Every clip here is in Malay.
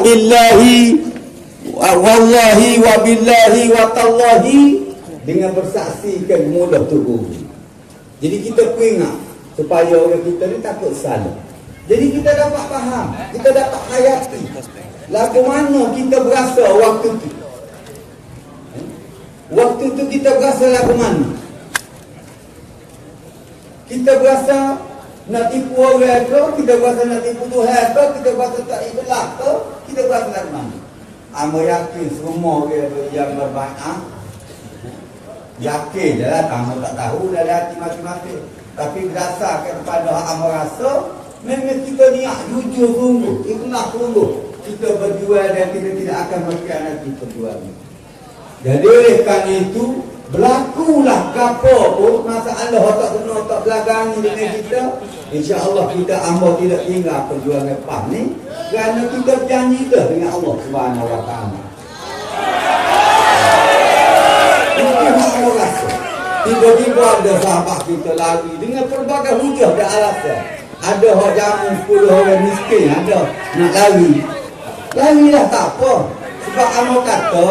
billahi wallahi wa billahi wa tallahi, dengan bersaksikan mudah tubuh. Jadi kita ingat supaya orang kita ni takut salah. Jadi kita dapat faham, kita dapat hayati lagu mana kita berasa waktu tu. Waktu tu kita berasa lagu mana? Kita berasa nak tipu orang ke, kita berasa nak tipu Tuhan ke, kita berasa tak ikhlas ke, kita berasa lagu mana? Amo yakin semua orang yang berbaiat yakin je lah, kamu tak tahu dah hati masing-masing. Tapi berdasarkan kepada amo rasa, memang kita niat jujur sungguh, ikhlas sungguh, kita berjual dan kita tidak akan mengkhianati perjuangan. Jadi oleh kerana itu, berlakulah gapo pun masalah tak kena tak belakangi dengan kita, insya-Allah kita amo tidak tinggal perjuangan PAS ni kerana kita berjanji dah dengan Allah Subhanahu Wa Taala. Itu amo rasa. Tiba-tiba ada sahabat kita lari dengan pelbagai hujah dan alasan. Ada orang jamu 10 orang miskin, ada nak lari. Larilah tak apa. Sebab amo kata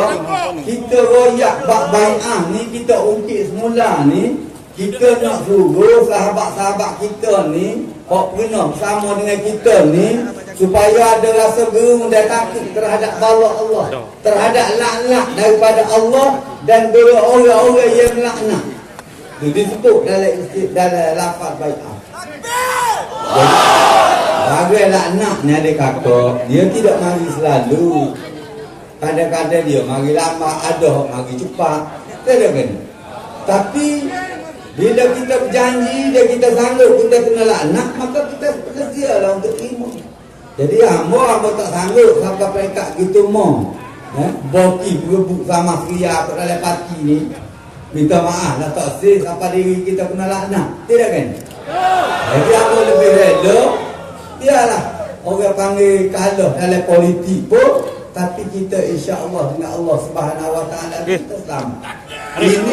kita royak bab bai'ah ni, kita ungkit semula ni, kita nak suruh sahabat-sahabat kita ni hok pernah bersama dengan kita ni supaya ada rasa gerung dan takut terhadap bala Allah, terhadap laknat daripada Allah dan orang-orang yang laknat. Itu disebut dalam lafaz bai'ah. Bagai laknat ni ada kata dia tidak mari selalu. Kadang-kadang dia mari lama, ada mari cepat. Tak kan? Tapi bila kita berjanji dan kita sanggup kita kena laknat, maka kita sedialah untuk terima. Jadi hamba tak sanggup sampai peringkat gitu mau. Boki berebut sama Syria pada dalam parti ni. Minta maaf lah tak sih sampai diri kita kena laknat. Tidak kan? Jadi aku lebih rela, biarlah orang panggil kalah dalam politik pun, tapi kita insya-Allah dengan Allah Subhanahu Wa Taala kita selamat. Ini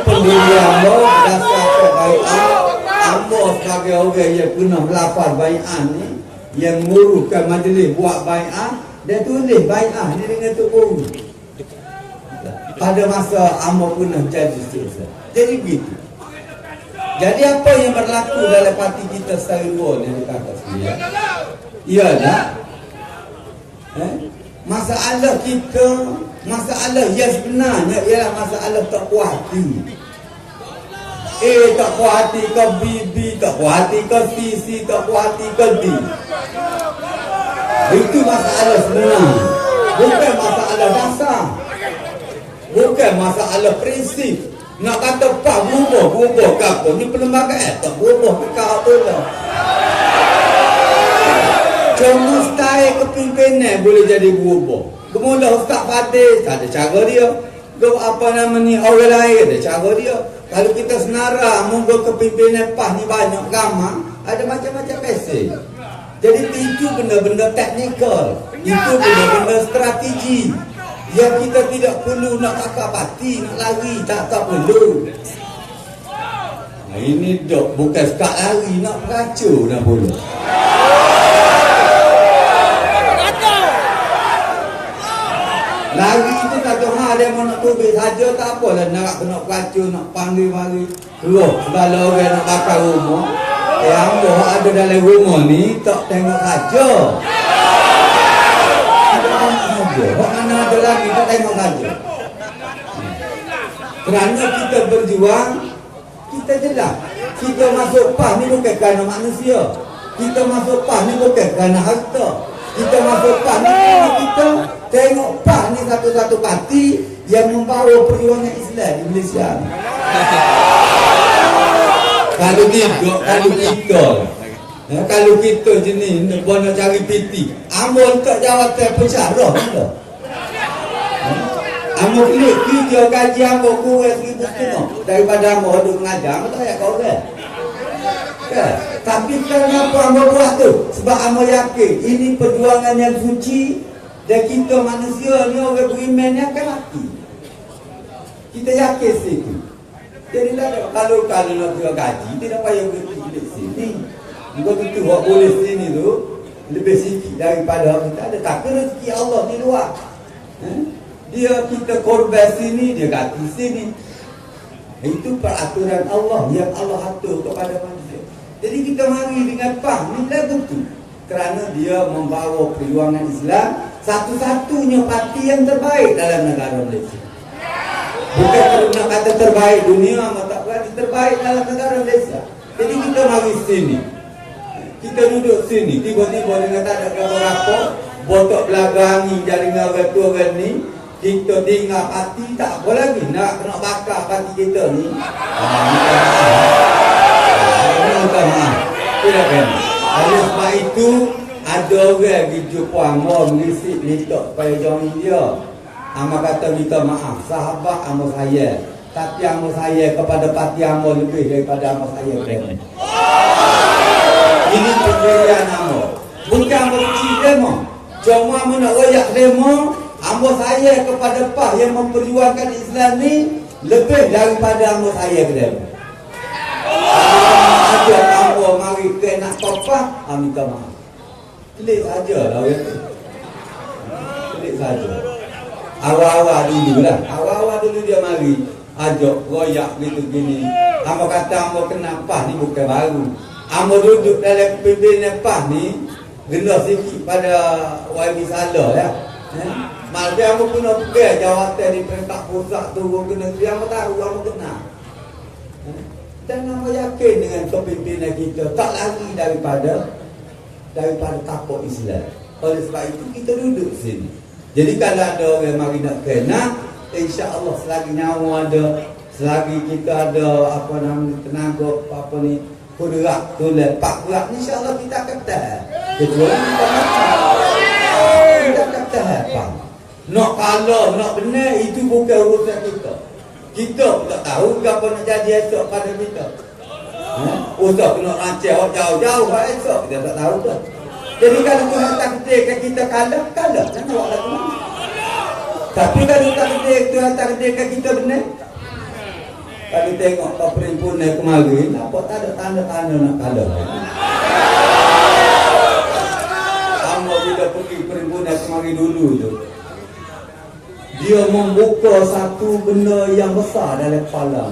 pendirian berdasarkan bai'ah. Amba sebagai orang yang pernah melafaz bai'ah ni, yang menguruskan majlis buat bai'ah, dia tulis bai'ah ni dengan tubuh. Pada masa amba pernah jadi setiausaha. Jadi begitu. Jadi apa yang berlaku dalam parti kita secara luar ni kata saya, ialah masalah kita, masalah yang sebenarnya ialah masalah tak puas hati. A tak puas hati ke B, B tak puas hati ke C, C tak puas hati ke D. Itu masalah sebenarnya. Bukan masalah dasar, bukan masalah prinsip. Nak kata PAS berubah ke apa? Ni perlembagaan tak berubah ke apa lah. Cuma style kepimpinan boleh jadi berubah. Kemudian Ustaz Fadil ada cara dia. Apa nama ni, orang lain ada cara dia. Kalau kita senara munggu kepimpinan PAS ni banyak ramah, ada macam-macam mesej. Jadi itu benda-benda teknikal, itu benda-benda strategi yang kita tidak perlu nak kakak parti, nak lari, tak perlu. Nah, ini dok bukan sekat lari, nak peracur dah boleh. Lari itu satu hal dia mau nak tubik saja tak apalah, nak kena peracur, nak panggil mari keluar segala orang nak bakar rumah. Hamba ada dalam rumah ni tak tengok saja. Hak mana ada lagi tak tengok saja. Kerana kita berjuang, kita jelas. Kita masuk PAS ni bukan kerana manusia. Kita masuk PAS ni bukan kerana harta. Kita masuk PAS ni kerana kita tengok PAS ni satu-satu parti yang membawa perjuangan Islam di Malaysia. Kalau kita jenis nak cari PT, amun tak jawatan pensyarah kita. Amun klik video gaji amun kurang 1,500 daripada amun duduk mengajar, amun tak payah kau orang. Tapi kenapa amun buat tu? Sebab amun yakin ini perjuangan yang suci dan kita manusia ni orang beriman ni akan mati. Kita yakin situ. Jadi kalau nak jual gaji, tidak payah berhenti di sini. Kau tu buat boleh sini tu, lebih sikit daripada kita ada. Tapi rezeki Allah di luar. Dia kita korban sini, dia ganti sini. Itu peraturan Allah yang Allah atur kepada manusia. Jadi kita mari dengan faham lagu tu. Kerana dia membawa perjuangan Islam satu-satunya parti yang terbaik dalam negara Malaysia. Bukan kerana kata terbaik dunia, tak berarti terbaik dalam negara Malaysia. Jadi kita mari sini. Kita duduk sini, tiba-tiba dengan tak ada apa-apa, botok belagangi jaringan orang tua orang ni, kita tinggal parti tak apa lagi, nak bakar parti kita ni. Minta maaf. Tidak kan? Oleh sebab itu, ada orang pergi jumpa Amor mengisik minta supaya join dia. Amor kata minta maaf, sahabat Amor saya. Tapi Amor saya kepada parti Amor lebih daripada Amor saya. Ini pendirian Amor. Bukan benci demo. Cuma Amor nak royak demo. Amor saya kepada PAH yang memperjuangkan Islam ni lebih daripada Amor saya ke demo. Ada Amor mari ke nak PAH, minta maaf. Klik saja lah. Klik saja. Awal-awal dulu lah. Awal-awal dulu dia mari ajak royak gitu gini. Amor kata Amor kena PAH ni bukan baru. Amor duduk dalam pimpinan PAH ni rendah sikit pada YB Salah ya. Maksudnya Amor kena pergi jawatan di peringkat pusat turun ke negeri. Amor tahu, Amor kenal. Dan Amor yakin dengan kepimpinan kita tak lari daripada kapok Islam. Oleh sebab itu kita duduk sini. Jadi kalau ada orang mari nak kena, insya-Allah selagi nyawa ada, selagi kita ada apa namanya tenaga apa ni, kudrah tulen pak kuat, insya-Allah kita akan tahan. Kecuali kita mati. Kita akan tahan. Nak kalah, nak benar itu bukan urusan kita. Kita pun tak tahu apa nak jadi esok pada kita. Usah kena rancang jauh-jauh esok kita tak tahu dah. Jadi kalau Tuhan takdirkan kita kalah, jangan awak lagu mana. Tapi kalau Tuhan takdirkan kita benar, kalau tengok perhimpunan kemarin, nampak tak ada tanda-tanda nak kalah. Amor bila pergi perhimpunan kemarin dulu tu, dia membuka satu benda yang besar dalam kepala.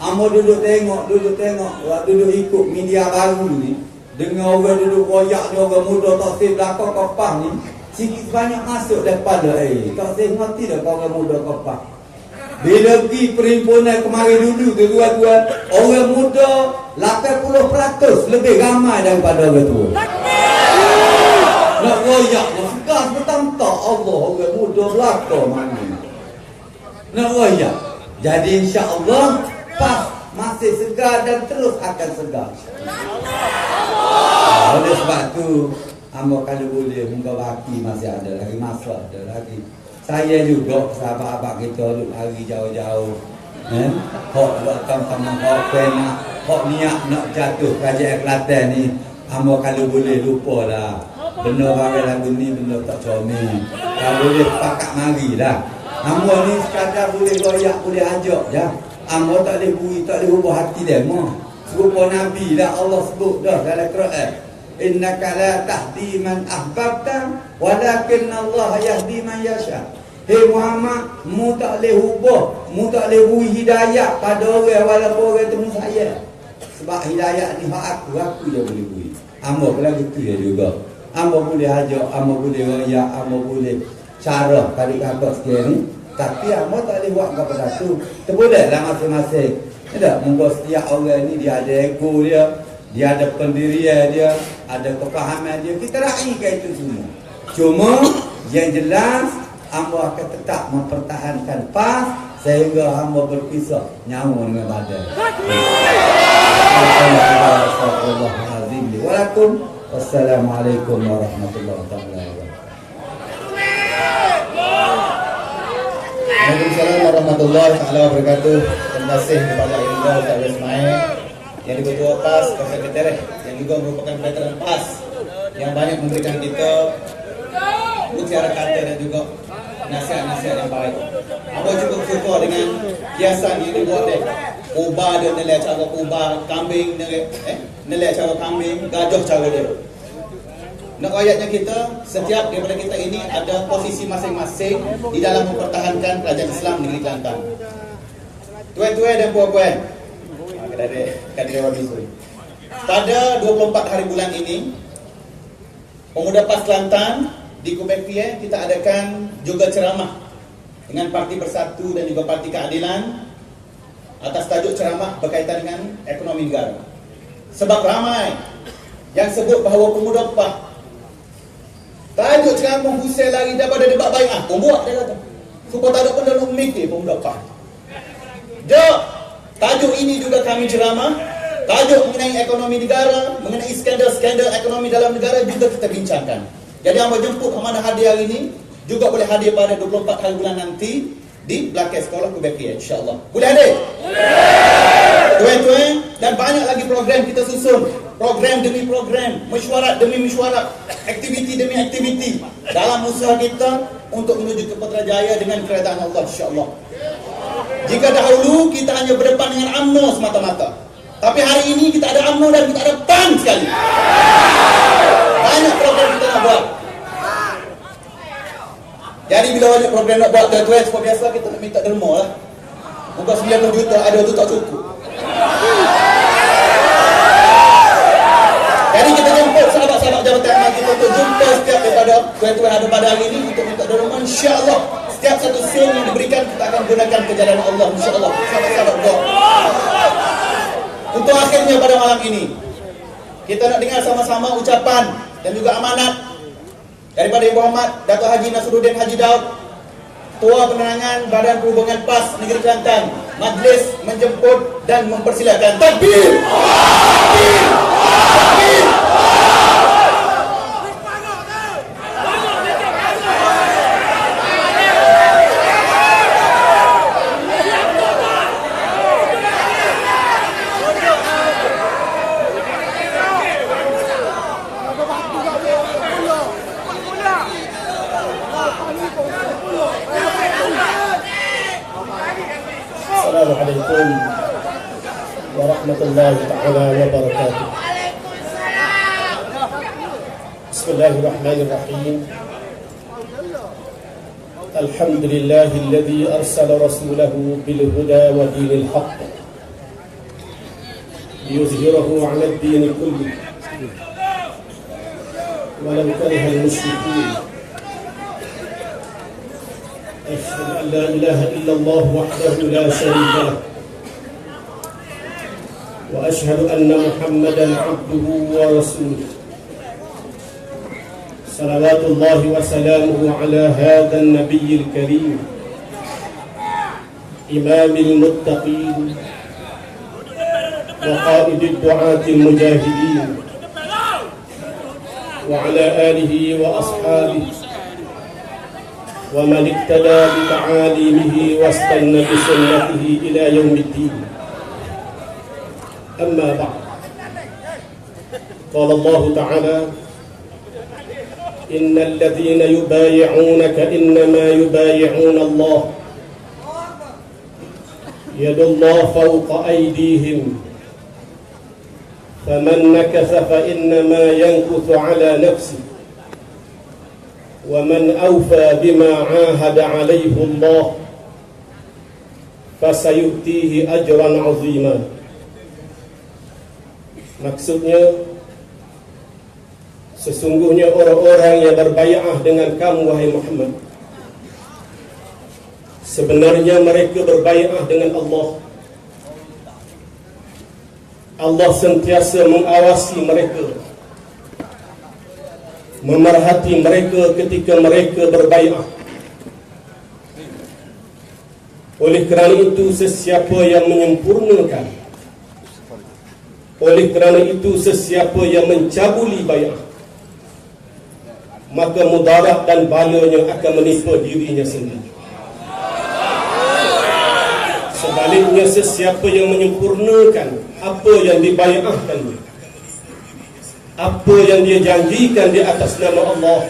Amor duduk tengok, duduk ikut media baru ni. Dengan orang duduk royak ni, orang muda tak sih belakang kopah ni, sikit banyak masuk daripada tak sih ngerti dah orang muda kopah. Bila pergi perhimpunan kemarin dulu tu tuan-tuan, orang muda 80% lebih ramai daripada orang tua. Nak royak, nak segas bertentang Allah, orang muda belakang mana. Nak royak. Jadi insya-Allah PAH masih segar dan terus akan segar. Oleh sebab tu Amor kalau boleh muka baki masih ada lagi, masa ada lagi. Saya juga sahabat-sahabat kita duduk lari jauh-jauh. Hok teman-teman hok kena, hok niat nak jatuh kerajaan Kelantan ni, Amor kalau boleh lupalah. Benda barang lagu ni benda tak comel. Kalau boleh pakat marilah. Amor ni sekadar boleh royak, boleh ajak je. Amor tak boleh bui, tak boleh ubah hati demo. Serupa Nabi dah Allah sebut dah dalam Quran. Innaka la tahdi man ahbabta walakin Allah yahdi man yasha. Hei Muhammad, mu tak boleh ubah, mu tak boleh bui hidayah pada orang walaupun orang temu saya. Sebab hidayah ni hak aku je boleh bui. Amor pula gitu ya juga. Amor boleh ajak, Amor boleh royak, Amor boleh cara tadi kakak sekian ni. Tapi Amor tak boleh buat kepada tu. Terboleh lah masing-masing. Tidak, mungkin setiap orang ni dia ada ego dia ada pendirian dia, ada kefahaman dia. Kita raikan itu semua. Cuma yang jelas Amor akan tetap mempertahankan PAH sehingga Amor berpisah nyawa dengan badan. Wassalamualaikum warahmatullahi wabarakatuh. Waalaikumsalam warahmatullahi wabarakatuh. Terima kasih kepada Ibu Ustaz Ismail yang Ketua PAS, Sekretariat yang juga merupakan veteran PAS yang banyak memberikan kita mutiara kata dan juga nasihat-nasihat yang baik. Abang cukup suka dengan hiasan yang dibuat ubah dia nilai cara ubah kambing nilai cara kambing, gajah cara dia. Nak ayatnya kita, setiap daripada kita ini ada posisi masing-masing di dalam mempertahankan kerajaan Islam negeri Kelantan. Tuan-tuan dan puan-puan, pada 24 hari bulan ini, Pemuda PAS Kelantan di Kubek Pie kita adakan juga ceramah dengan Parti Bersatu dan juga Parti Keadilan atas tajuk ceramah berkaitan dengan ekonomi negara. Sebab ramai yang sebut bahawa pemuda PAS tajuk ceramah Hussein lari daripada debat bai'ah. Buat dia kata. Supaya tak ada pun dalam mikir pemuda PAS. Jom, tajuk ini juga kami ceramah. Tajuk mengenai ekonomi negara, mengenai skandal-skandal ekonomi dalam negara juga kita bincangkan. Jadi hamba jemput mana hadir hari ini juga boleh hadir pada 24 hari bulan nanti di belakang sekolah Kubek Pie, insya-Allah. Boleh hadir? Tuan-tuan, dan banyak lagi program kita susun. Program demi program, mesyuarat demi mesyuarat, aktiviti demi aktiviti dalam usaha kita untuk menuju ke Putrajaya dengan keredaan Allah, insya-Allah. Jika dahulu kita hanya berdepan dengan UMNO semata-mata, tapi hari ini kita ada UMNO dan kita ada PAN sekali. Banyak program kita nak buat. Jadi bila banyak program nak buat, tuan-tuan, seperti biasa kita nak minta derma lah. Muka 90 juta ada tu tak cukup. Jadi kita jemput sahabat-sahabat Jabatan Amal kita untuk jumpa setiap daripada tuan-tuan ada pada hari ini untuk minta derma, insya-Allah. Setiap satu sen yang diberikan kita akan gunakan ke jalan Allah, insya-Allah. Sahabat-sahabat doa. Untuk akhirnya pada malam ini, kita nak dengar sama-sama ucapan dan juga amanat daripada Ibu Muhammad Dato' Haji Nasruddin Haji Daud, Ketua Penerangan Badan Perhubungan PAS Negeri Kelantan. Majlis menjemput dan mempersilakan. Takbir! Takbir! Takbir! Assalamualaikum warahmatullahi taala wabarakatuh. Bismillahirrahmanirrahim. Alhamdulillahilladzi arsala rasulahu bil huda wa dinil haqq liyuzhirahu 'ala ad-din kullihi walau karihal musyrikun. أشهد أن لا إله إلا الله وحده لا شريك له وأشهد أن محمدا عبده ورسوله صلوات الله وسلامه على هذا النبي الكريم إمام المتقين وقائد الدعاة المجاهدين وعلى آله وأصحابه ومن اقتدى بتعاليمه واستنى بسنته إلى يوم الدين. أما بعد، قال الله تعالى: إن الذين يبايعونك إنما يبايعون الله يد الله فوق أيديهم فمن نكث فإنما ينكث على نفسه ومن أوفى بما عاهد عليه الله فسيؤتيه أجرا عظيما. Maksudnya, sesungguhnya orang-orang yang berbai'ah dengan kamu wahai Muhammad, sebenarnya mereka berbai'ah dengan Allah. Allah sentiasa mengawasi mereka, memerhati mereka ketika mereka berbai'ah. Oleh kerana itu, sesiapa yang menyempurnakan, oleh kerana itu sesiapa yang mencabuli bai'ah, maka mudarat dan balanya akan menimpa dirinya sendiri. Sebaliknya, sesiapa yang menyempurnakan apa yang dibai'ahkannya, apa yang dia janjikan di atas nama Allah,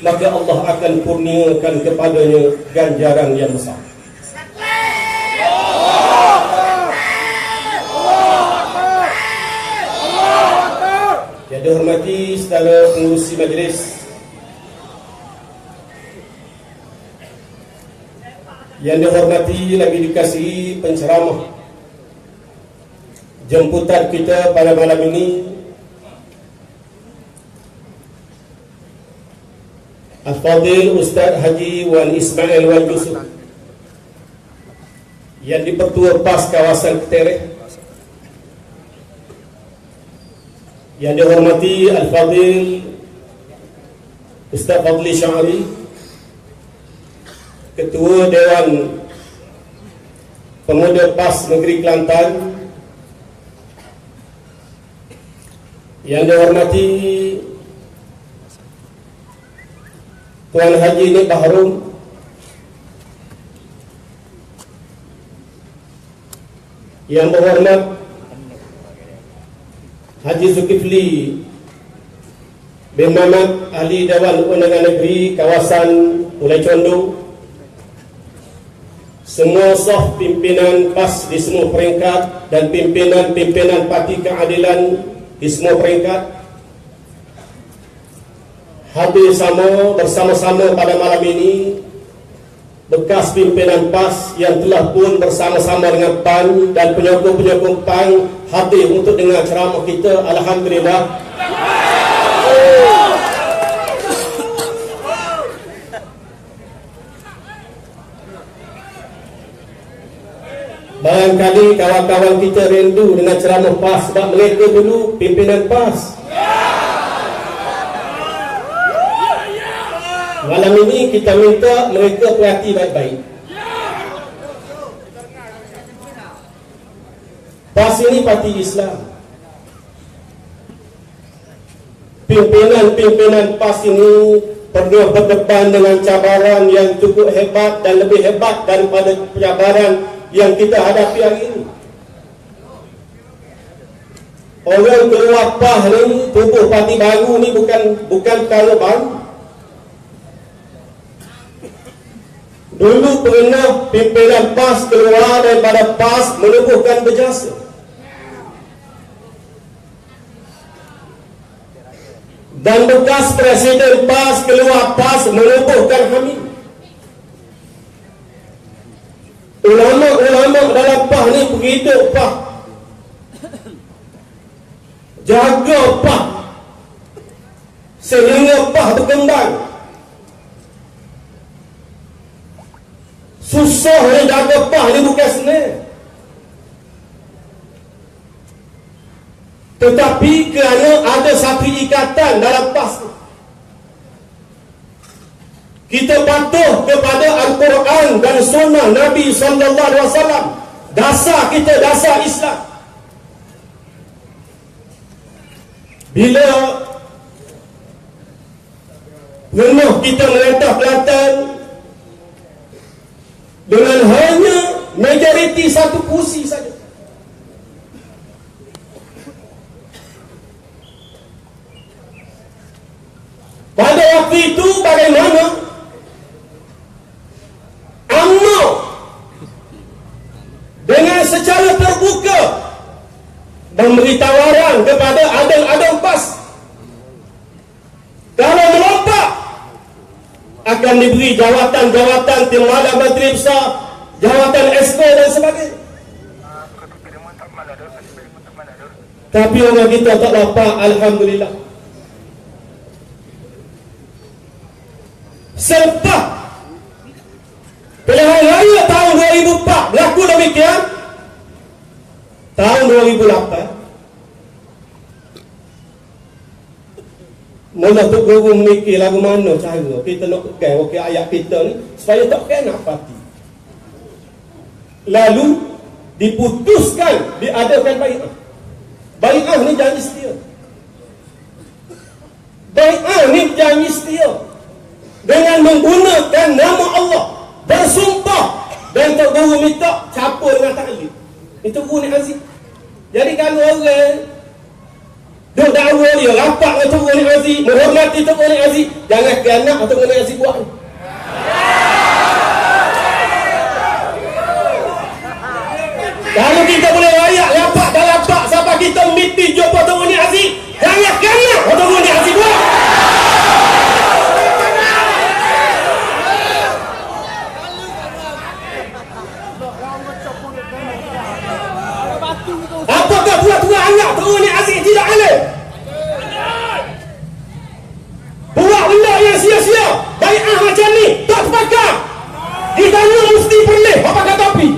maka Allah akan kurniakan kepadanya ganjaran yang besar. Jadi dihormati saudara pengurusi majlis, yang dihormati lagi dikasihi penceramah jemputan kita pada malam ini, Al-Fadhil Ustaz Haji Wan Ismail Wan Yusuf, yang di-Pertua PAS kawasan Ketereh, yang dihormati Al-Fadhil Ustaz Fadli Syahri, Ketua Dewan Pemuda PAS Negeri Kelantan, yang dihormati Tuan Haji Nik Bahrum, yang berhormat Haji Zulkifli bin Mamat, Ahli Dewan Undangan Negeri kawasan Pulau Condo, semua sah pimpinan PAS di semua peringkat dan pimpinan-pimpinan Parti Keadilan di semua peringkat, hadir bersama-sama pada malam ini bekas pimpinan PAS yang telah pun bersama-sama dengan PAN dan penyokong-penyokong PAN hadir untuk dengar ceramah kita. Alhamdulillah. Barangkali kawan-kawan kita rindu dengan ceramah PAS sebab mereka dulu pimpinan PAS. Malam ini kita minta mereka perhati baik-baik. PAS ini parti Islam. Pimpinan-pimpinan PAS ini pernah berdepan dengan cabaran yang cukup hebat dan lebih hebat daripada cabaran yang kita hadapi hari ini. Orang keluar PAS ni, tubuh parti baru ni bukan perkara baru. Dulu pernah pimpinan PAS keluar daripada PAS menubuhkan berjasa. Dan bekas Presiden PAS keluar PAS menubuhkan Hamid. Ulama-ulama dalam PAS ni penghidup PAS, jaga PAS sehingga PAS berkembang. Susah ni jaga PAS ni bukan senang. Tetapi kerana ada satu ikatan dalam PAS ni, kita patuh kepada Al-Quran dan Sunnah Nabi SAW. Dasar kita, dasar Islam. Bila pernah kita merentah Kelantan dengan hanya majoriti satu kursi saja, pada waktu itu bagaimana UMNO dengan secara terbuka memberi tawaran kepada adang-adang PAS, kalau melompat akan diberi jawatan-jawatan Timbalan Menteri Besar, jawatan Exco dan sebagainya. Tapi orang kita tak dapat. Alhamdulillah. Selepas pilihan raya tahun 2004 berlaku demikian, tahun 2008 mula Tok Guru memikir lagu mana cara kita nak wakil ayat kita ni supaya tak kena parti. Lalu diputuskan diadakan bai'ah. Bai'ah ni janji setia. Bai'ah ni janji setia dengan menggunakan nama Allah, bersumpah, dan Tok Guru minta campur dengan taklid. Itu Guru Nik Aziz. Jadi kalau orang duk dakwa dia rapat dengan Tok Guru Nik Aziz, menghormati Tok Guru Nik Aziz, jangan kena Tok Guru Nik Aziz buat ni. Kalau kita boleh rayak rapat dan rapat sampai kita miti jumpa Tok Guru Nik Aziz, jangan Kena turun di hasil dua. Apakah buat-buat anak turun di hasil tidak ada? Buat benda yang sia-sia. Bai'ah macam ni tak terpakai. Ditanya mesti perleh apa kata topi.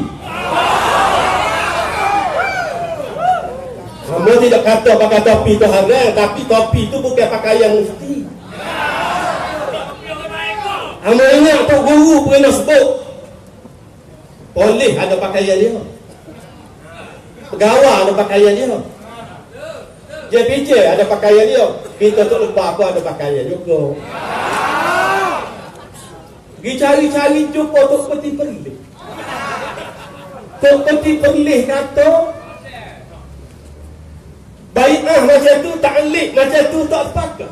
Kamu tidak kata pakai topi itu haram, tapi topi itu bukan pakaian mufti. Kamu ingat Tok Guru pernah sebut boleh ada pakaian dia, pegawai ada pakaian dia, JPJ ada pakaian dia, kita Tok Lebah pun ada pakaian juga. Pergi cari-cari jumpa Tok Peti Perlih. Tok Peti Perlih kata bai'ah macam tu, ta'liq macam tu tak sepakat.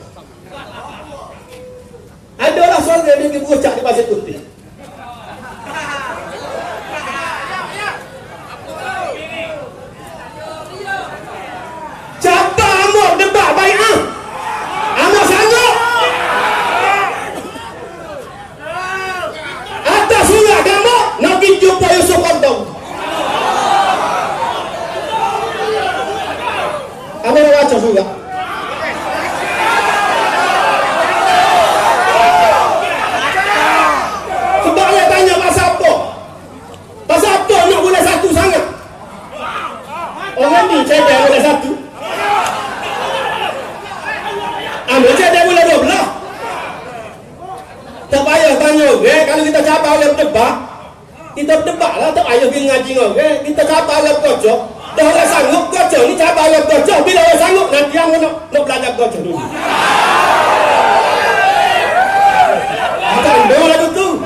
Adalah seorang yang pergi berucap di Pasir Putih. Siapa amok debat bai'ah? Amok sanggup. Atas surat gambar nak pergi jumpa Yusuf Qaradawi. Apa nak baca surat? Sebab dia tanya pasal apa? Pasal apa nak boleh satu sangat? Orang ni cedek boleh satu. Ambil cedek boleh 12. Tak payah tanya orang. Kalau kita cabar oleh berdebat, kita berdebat lah. Tak payah pergi ngaji orang. Kita cabar oleh berkocok. Dah orang sanggup kocok ni cabar oleh berkocok. Bila orang sanggup nanti yang nak belajar kocok dulu. Tak ada lah tu.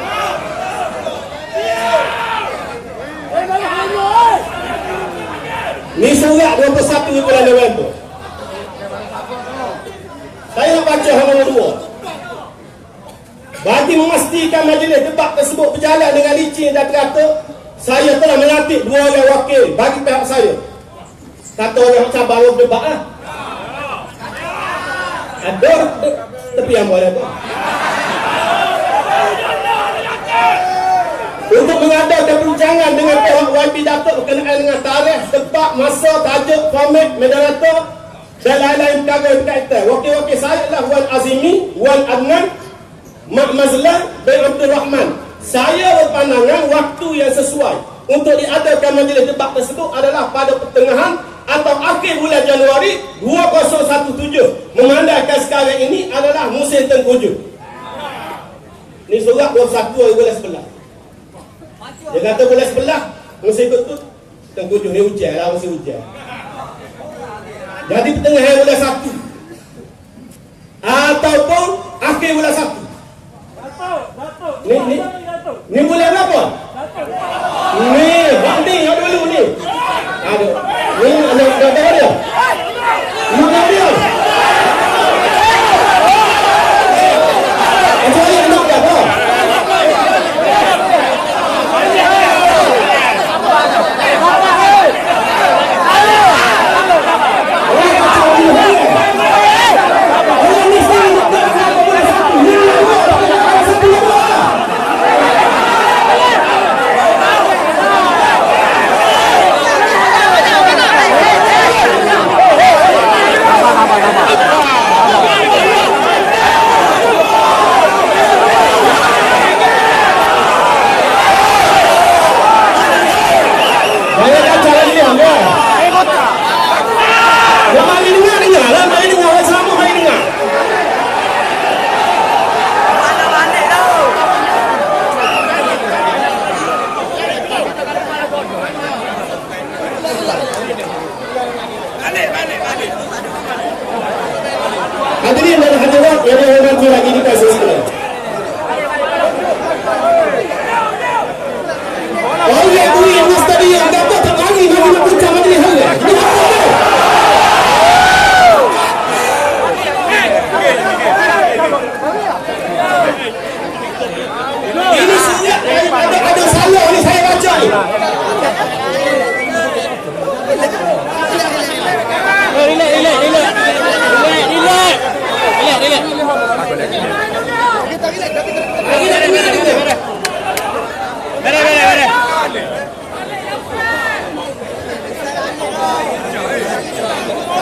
Ni surat 21 bulan November. Saya nak baca halaman 2. Bagi memastikan majlis debat tersebut berjalan dengan licin dan teratur, saya telah melantik 2 orang wakil bagi pihak saya. Kata orang cabar debat lah. Ada tapi yang boleh tu. Untuk mengadakan perbincangan dengan pihak YB Datuk berkenaan dengan tarikh, tempat, masa, tajuk, format, moderator dan lain-lain perkara yang berkaitan. Wakil-wakil saya adalah Wan Azimi, Wan Adnan, Mak Mazlan bin Abdul Rahman. Saya berpandangan waktu yang sesuai untuk diadakan majlis debat tersebut adalah pada pertengahan atau akhir bulan Januari 2017. Memandangkan sekarang ini adalah musim tengkujuh. Ini surat 21 bulan 11. Dia kata bulan 11 musim betul tengkujuh ni hujan lah, musim hujan. Jadi pertengahan bulan 1 ataupun akhir bulan 1. Ni bulan berapa? Ni, ni yang dulu ni. Aduh. Ni ada dia. Ni ada dia. Macam mana nak apa?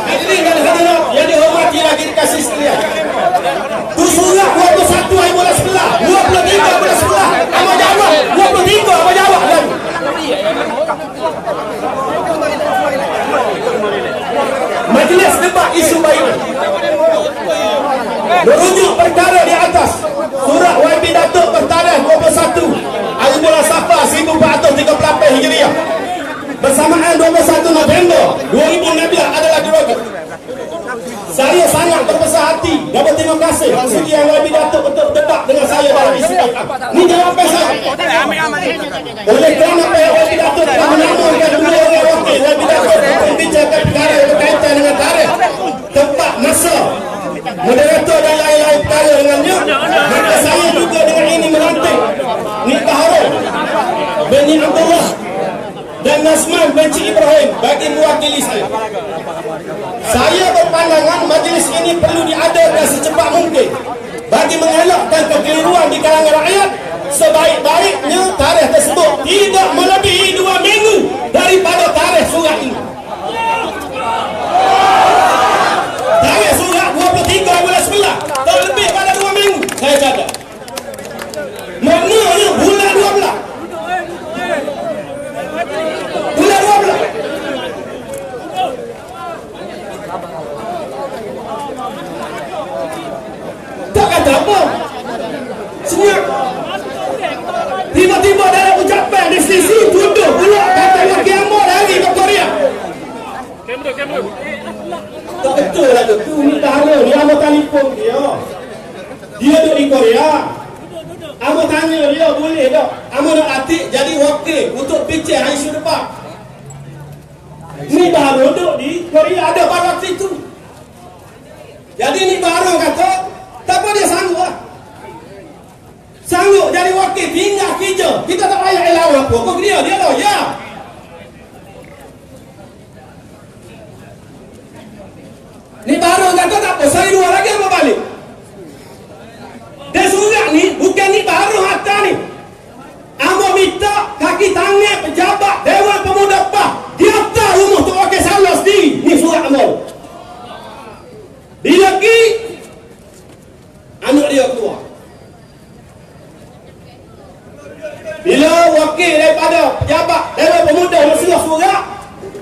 Hadirin dan hadirat yang dihormati lagi dikasih sekalian. Tu surat 21 hari bulan 11, 23 bulan 11. Apa jawab? 23 apa jawab lagi? Majlis debat isu baik merujuk perkara di atas surat YB Datuk bertarikh 21 hari bulan Safar 1438 Hijriah bersamaan 21 November 2016 adalah diroket. Saya sangat berbesar hati dan berterima kasih segi yang YB Datuk untuk berdebat dengan saya dalam isu baik. Ini jawapan saya. Oleh kerana pihak YB Datuk telah menamakan dua orang wakil YB Datuk untuk membicarakan perkara yang berkaitan dengan tarikh, tempat, masa, moderator dan lain-lain perkara dengannya, maka saya juga dengan ini melantik Nik Baharul Beni Abdullah dan Nazman Benci Ibrahim bagi mewakili saya. Saya berpandangan majlis ini perlu diadakan secepat mungkin bagi mengelakkan kekeliruan di kalangan rakyat. Sebaik-baiknya tarikh tersebut tidak melebihi 2 minggu daripada tarikh surat ini. Tarikh surat 23 bulan 11 tak lebih pada 2 minggu saya catat. Maknanya bulan 12. Bulan 12. Tak kata apa. Senyap. Tiba-tiba dalam ucapan di sisi tuduh pula kata wakil Amor lagi ke Korea. Tak betul lah tu. Ni Baharul ni Amor telefon dia. Dia duduk di Korea. Amor tanya dia boleh tak? Amor nak latih jadi wakil untuk bincang isu debat. Ni Baharul duduk di Korea ada pada waktu itu. Jadi ni Baharul kata tak apa dia sanggup lah. Sanggup jadi wakil tinggal kerja. Kita tak payah elawang apa. Kau dia dah ya. Ni Baharul kata tak apa. Saya dua lagi apa balik. Dan surat ni bukan ni Baharul hantar ni. Amor minta kaki tangan pejabat Dewan Pemuda PAS di atas rumah Tok Wakil Salah sendiri. Ni surat Amor. Bila pergi anak dia keluar. Bila wakil daripada pejabat Dewan Pemuda berserah surat,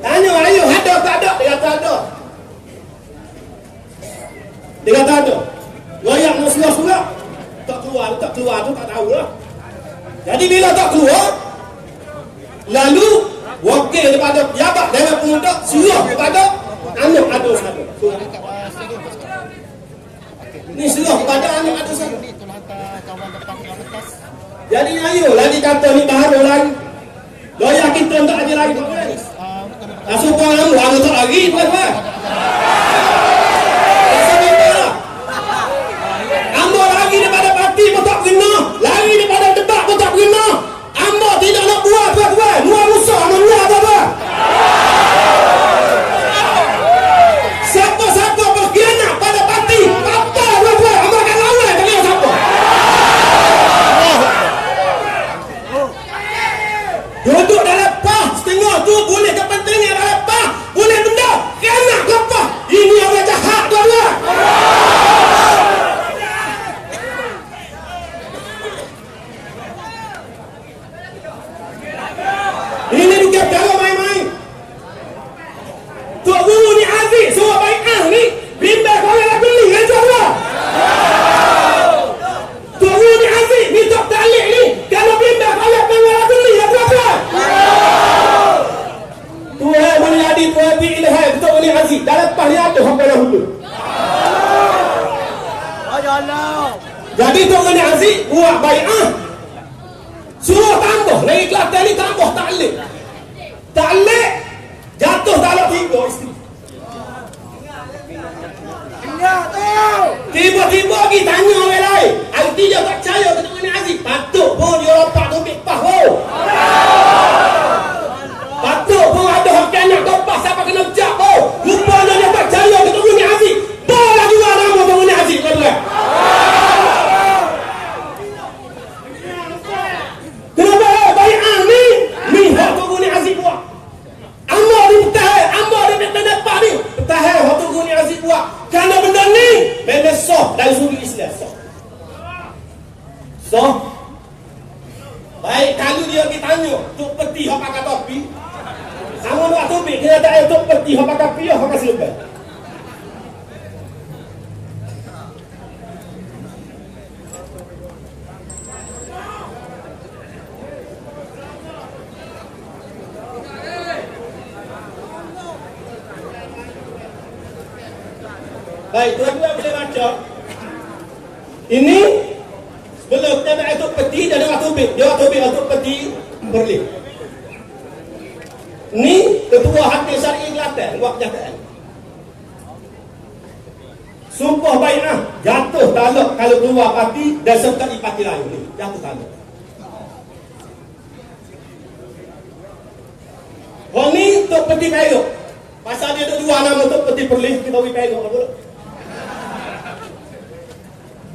tanya ayuh ada tak ada? Dia kata ada. Dia kata ada. Royak nak serah surat, tak keluar tu tak tahu lah. Jadi bila tak keluar, lalu wakil daripada pejabat Dewan Pemuda serah kepada anak ada satu. Ni serah kepada anak ada satu. Jadi ayo lagi kata ni Baharul lagi. Loyak kita tak ada lagi. Supaya kamu tak lagi tuan-tuan. Amor lagi daripada parti pun tak kena. Lagi daripada debat pun tak kena. Amor tidak nak buat tuan-tuan. Muar Musa mana tuan-tuan. Siapa-siapa berkhianat pada parti, apa tuan-tuan? Amor akan lawan dengan siapa? Duduk dalam PAS setengah tu boleh kepentingan dalam PAS, boleh benda khianat ke PAS. Ini orang jahat tuan-tuan. Ini bukan perkara main-main. Tok Guru ni Aziz suruh bai'ah ni bimbang korang nak beli kan tuan-tuan. Tok Guru ni Aziz minta ta'liq ni kalau bimbang korang nak beli kan tuan-tuan. Tuhan boleh jadi Tuhan bi ilham Tok Guru ni Aziz dalam PAS ni ada hak dahulu. Jadi Tok Guru ni Aziz buat bai'ah, suruh tambah lagi Kelantan ni tambah ta'liq. Ta'liq jatuh talak 3 isteri. Tiba-tiba pergi tanya orang lain. Arti dia tak percaya ke Tok Guru ni Aziz. Patut pun dia lompat topik PAS pun. Patut pun ada hak anak kau PAS siapa kena pecah pun. Rupanya dia tak percaya ke Tok Guru ni Aziz. Boleh juga nama Tok Guru ni Aziz tuan-tuan. Kenapa bai'ah ni? Ni hak Tok Guru ni Aziz buat. kena tak untuk peti hak pakai piyah hak kasih lepas. Baik, tuan-tuan boleh baca. Ini sebelum kita nak untuk peti dan dia waktu untuk peti berlih. Ni ketua hakim syar'i Kelantan buat kenyataan. Sumpah bai'ah jatuh talak kalau keluar parti dan sertai parti lain ni. Jatuh talak. Orang ni Tok Peti Perak. Pasal dia ada dua nama Tok Peti Perlis, kita bagi Perak apa pula.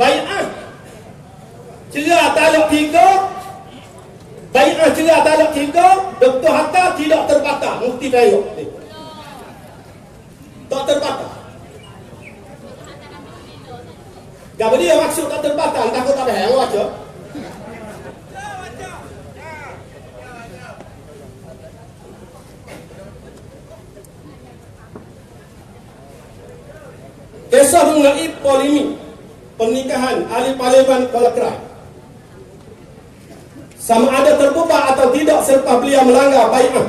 Bai'ah cerah talak 3. Bai'ah cerah talak 3, Dr. Hatta tidak terbatal, Mufti Perak. Tak terbatal. Apa dia maksud tak terbatal? Takut tak ada yang baca. Kisah mengenai polemik pernikahan ahli parlimen Kuala Kerai. Sama ada terbuka atau tidak selepas beliau melanggar bai'ah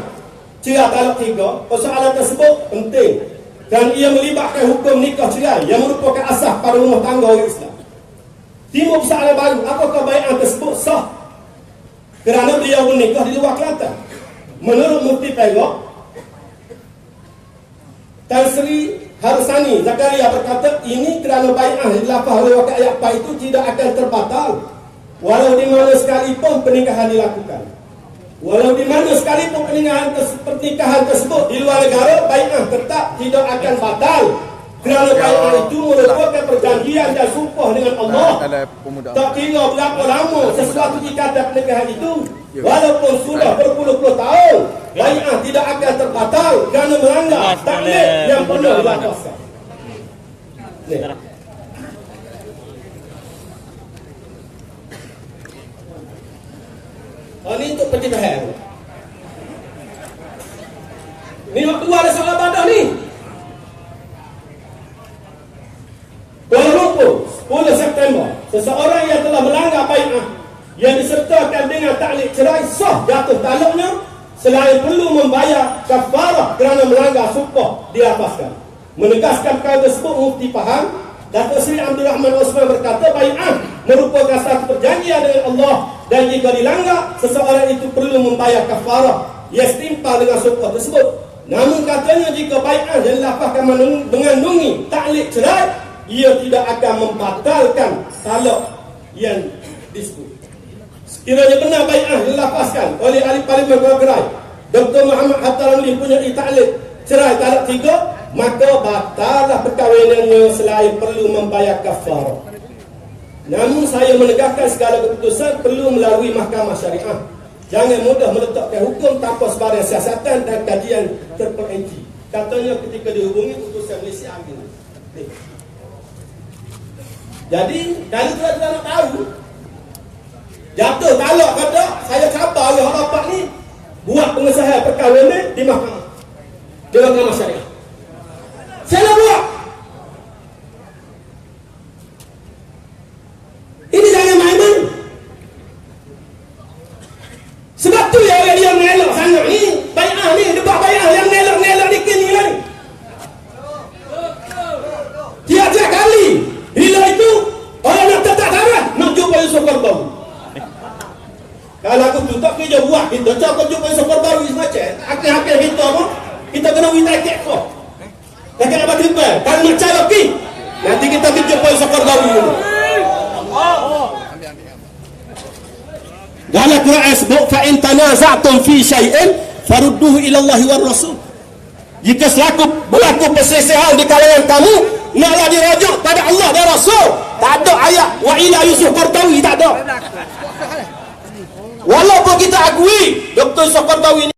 cerah talak 3, persoalan tersebut penting dan ia melibatkan hukum nikah cerai yang merupakan asas pada rumah tangga orang Islam. Timbul persoalan baru, apakah bai'ah tersebut sah kerana beliau bernikah di luar Kelantan? Menurut Mufti Perak, Tan Sri Harusani Zakaria berkata ini kerana bai'ah yang dilafaz oleh wakil ayat 4 itu tidak akan terbatal walau di mana sekalipun pernikahan dilakukan. Walau di mana sekalipun pernikahan tersebut di luar negara, bai'ah tetap tidak akan batal kerana bai'ah itu merupakan perjanjian dan sumpah dengan Allah. Tak kira berapa lama sesuatu ikatan pernikahan itu, walaupun sudah berpuluh-puluh tahun, bai'ah tidak akan terbatal kerana melanggar taklid yang pernah dilafazkan. Ini untuk pencegahan. Ini waktu ada soal badah ni. Kuala Lumpur, 10 September, seseorang yang telah melanggar bai'ah yang disertakan dengan taklid cerai sah jatuh talaknya selain perlu membayar kafarah kerana melanggar sumpah dilafazkan. Menegaskan perkara tersebut, Mufti faham Datuk Seri Abdul Rahman Osman berkata bai'ah merupakan satu perjanjian dengan Allah dan jika dilanggar, seseorang itu perlu membayar kafarah yang setimpal dengan sumpah tersebut. Namun katanya jika bai'ah yang dilafazkan mengandungi taklid cerai, ia tidak akan membatalkan talak yang disebut. Sekiranya benar bai'ah dilafazkan oleh ahli parlimen Kuala Kerai, Dr. Muhammad Hatta Ramli punya taklid cerai talak 3, maka batallah perkahwinannya selain perlu membayar kafarah. Namun saya menegakkan segala keputusan perlu melalui mahkamah syariah. Jangan mudah meletakkan hukum tanpa sebarang siasatan dan kajian terperinci. Katanya ketika dihubungi keputusan Malaysia ambil. Jadi kalau tuan-tuan nak tahu jatuh talak kata saya cabar oleh orang bapak ni buat pengesahan perkahwinan di mahkamah, di mahkamah syariah. Saya nak buat. Ini jangan main-main. Sebab tu ya orang dia mengelak sangat ni. Bai'ah ni, debat bai'ah yang mengelak-mengelak dikit ni lah ni. Tiap-tiap kali bila itu orang nak tetap tarah, nak jumpa Yusuf Qaradawi. Kalau aku tu tak kerja buat kita, cakap jumpa Yusuf Qaradawi semacam akhir-akhir kita pun kita kena minta kek kok. Tak kena dapat jumpa. Kalau nak cara pergi, nanti kita jumpa Yusuf Qaradawi dulu. Dalam Quran sebut fa in tanaza'tum fi syai'in farudduhu ila Allah war Rasul. Jika berlaku perselisihan di kalangan kamu, naklah dirujuk pada Allah dan Rasul. Tak ada ayat wa ila Yusuf Qaradawi, tak ada. Walaupun kita akui Dr. Yusuf Qaradawi ni